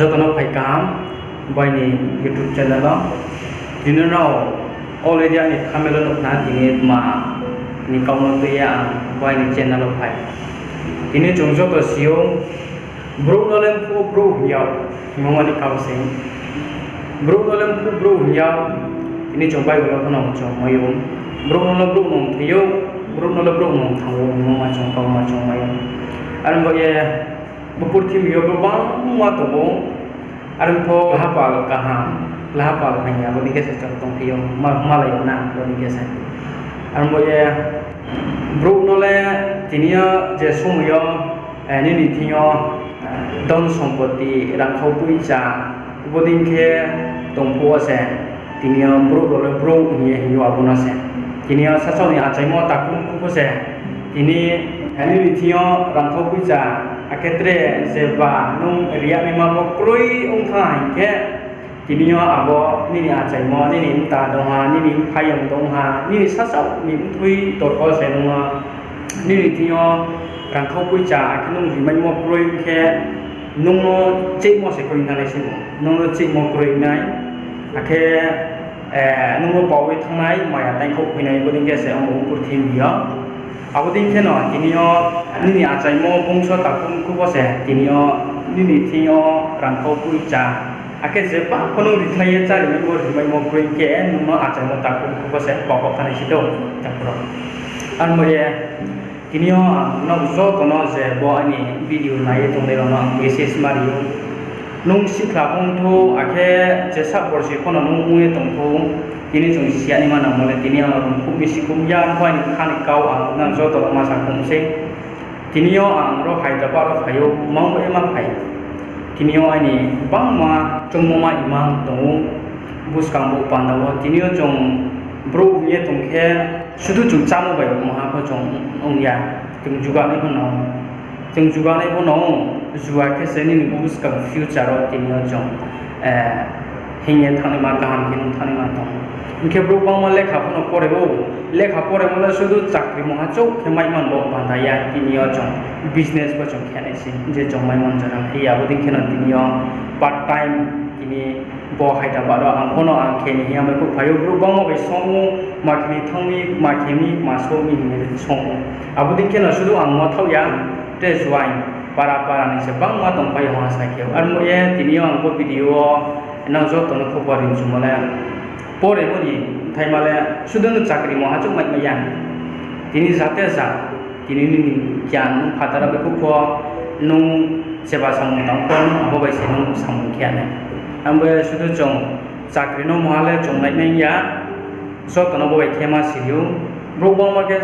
jotono paikam baini YouTube channel lo dino no already ani thamelo no na dini ma ni kauno to ya baini channel lo pai ini jongjo to sio bro nolen pu bro ya mongani kausing bro nolen pu bro ya ini jombai lo no jong mayo bro nong thiyo bro nong thawo ma jong kau ma jong mayo aram bo ye bupur tim yo bang ma to aram po lahapal hanya bodi ke sa tong thiyo malayo na bodi ke sa aram bo ye bro nole tinia je sumyo ni thiyo don sompoti rangkhau puicha bodi ke tong po se tinia bro ni yo abuna se tinia sasoni achaimo takum ku se tini ani thiyo rangkhau puicha aketre seba nung ria mema bokroi ongkhai ke tinio abo nini achaimo nini ta donga nini phayam donga nini sasap ni thui torko se nunga nini thiyo rangkhau puicha akinung rimai mo kroi ke nungno chimo se koi nai simo nungno chimo kroi nai ake nungno pawi thangnai maya tai khok pinai boding ke se ong pur thim dia abodin keno tinio nini achaimo bungso takum ku bose tinio nini tinio rangkhau puicha ake jepa kono rithlai chari mai mo kroi ke nuno achaimo takum ku bose pokok thani sido tapro an moye tinio no zo kono je bo ani video nai tongle no message mario nung sikla bongtho ake jesa borsi kono nung uye tongtho ini jong siani mana mole tini ang rum misi kumya ko ani khani kau ang na jo to ma sa kum se tinio ang ro Hyderabad ro phayo mang e ma phai tinio ani bang ma chong ma imang tong bus kang bo pandawo tinio jong bro ye tong khe sudu jong chamu bai mo ha ko jong ong ya jong juga ne kono jong juga ne kono juwa ke se ni bus kang future ro tinio jong hingye thani ma kaham kin thani ma tong ke bro bang male kha phono pore bo le kha pore mole sudu chakri moha chok ke mai man bo bandaya tinio jong business bo jong khane sin je jong mai man jara e ya bodin khena tinio part time ini bo haida ba ro ang phono ang kheni ya me ko phayo bro bang mo be somu ma khini thangmi ma khemi ma so mi ni somu abodin khena sudu ang mo thau ya te juai para ni se bang ma tong pai ha sa ke ar mo ye tinio ang bo video na jo to no ko parin jumala pore moni thaimale sudun chakri mo hachuk mai mayan tini jate ja tini ni gyan phatara be ko nung seba samung tang ko abo bai se nung samung khyane ambe sudu jong chakri no mohale jong nai nai ya so tono bo bai khema siriu robong ma ke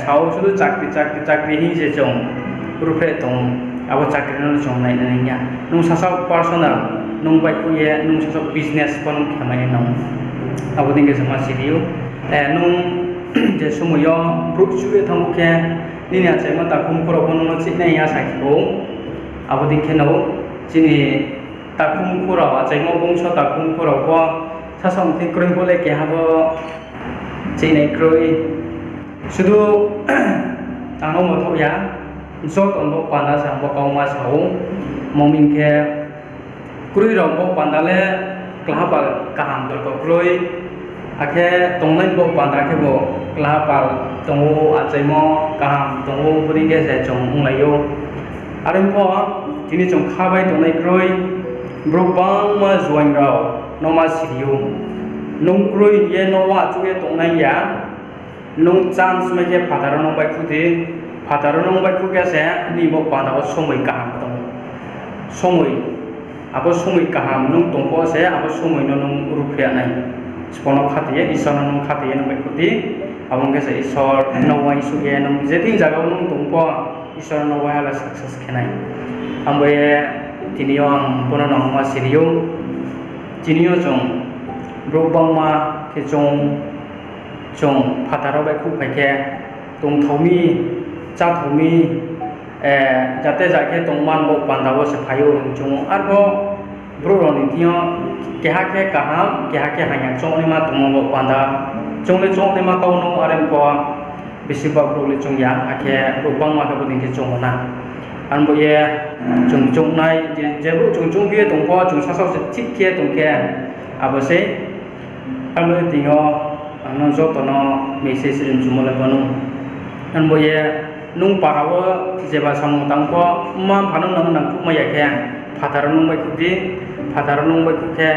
sao sudu chakri hi je jong rupe tong abo chakri no jong nai nai ya nung sasa personal nung bai ku ye nung sasa business kon khemai nong abodin ke sama siriu nung je sumuyo brukchu thang ke ni nya chema ta kum koro kono no chine ya sakho abodin ke no chini ta kum koro chema bungso ta kum koro ko sasam tin kring bole ke habo chine kroi sudu tano mo tho ya zo ton bo panda sang bo kau ma sau moming ke krui rom bo pandale klahapal kaham dor ko kroi ake tongnai bo panda ke bo klahapal tongo achaimo kaham tongo puri ke se chong unglayo arim po tini chong khabai tongnai kroi bro bang ma join rao no ma siriu nung kroi ye no wa chu ye tongnai ya nung chance me ke phataro no bai khuti phataro no bai khu ke se ni bo panda bo somoi kaham tong somoi abo somoi kaham nung tongpo se abo somoi no nung rupya nai spono khatiye isor nung khatiye nung bekuti abong ke se isor no wa isu ye nung jeting jaga nung tongpo isor no wa la success khenai ambe tinio ang pono nong ma siriu tinio jong robang ma ke jong phataro beku phake tong thomi cha thomi jate jake tongman bo pandawo se phayo jong arbo bro roni tio keha ke kaham keha ke hanya chong ni ma tong bo panda chong ni ma kau no arem ko bisi ba bro le chong ya ake robang ma ka bodin ke chong na an bo ye chung nai je bu chung bia tong po chung sa chit kia tong ke abo se an bo tingo no zo to no message rin chumole banu an bo ye nung parawo je ba sang tang po ma phanu nang nang pu ma ya ke phatar nung bai ku ke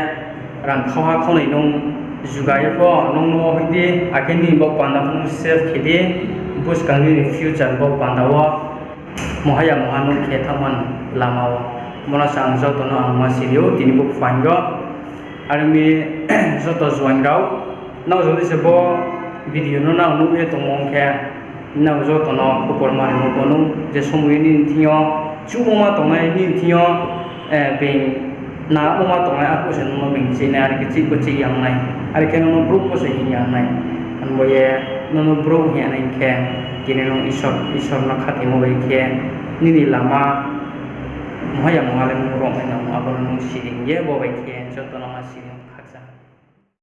rang khawa khonai nung jugai po nung no hidi akeni bo panda phun save khidi bus kangni future bo panda wa mohaya mohanu ke thaman lamawa mona sang zo to no ma sirio tini bo fango armi zo to join rau na zo se bo video no na nu e to mong ke na zo to no ko por mari mo bonu je somui ni tinyo chu ma to nai ni tinyo be na mo ma to nai aku sen mo bing sin ari ki ko chi yang nai ari ke no bro ko se yang nai an bo ye no bro he nai ke kini no isor na khati mo bai ke ni lama mohaya mohale mo ro na mo abon no siring ye bo bai ke jo to no ma siring khaksa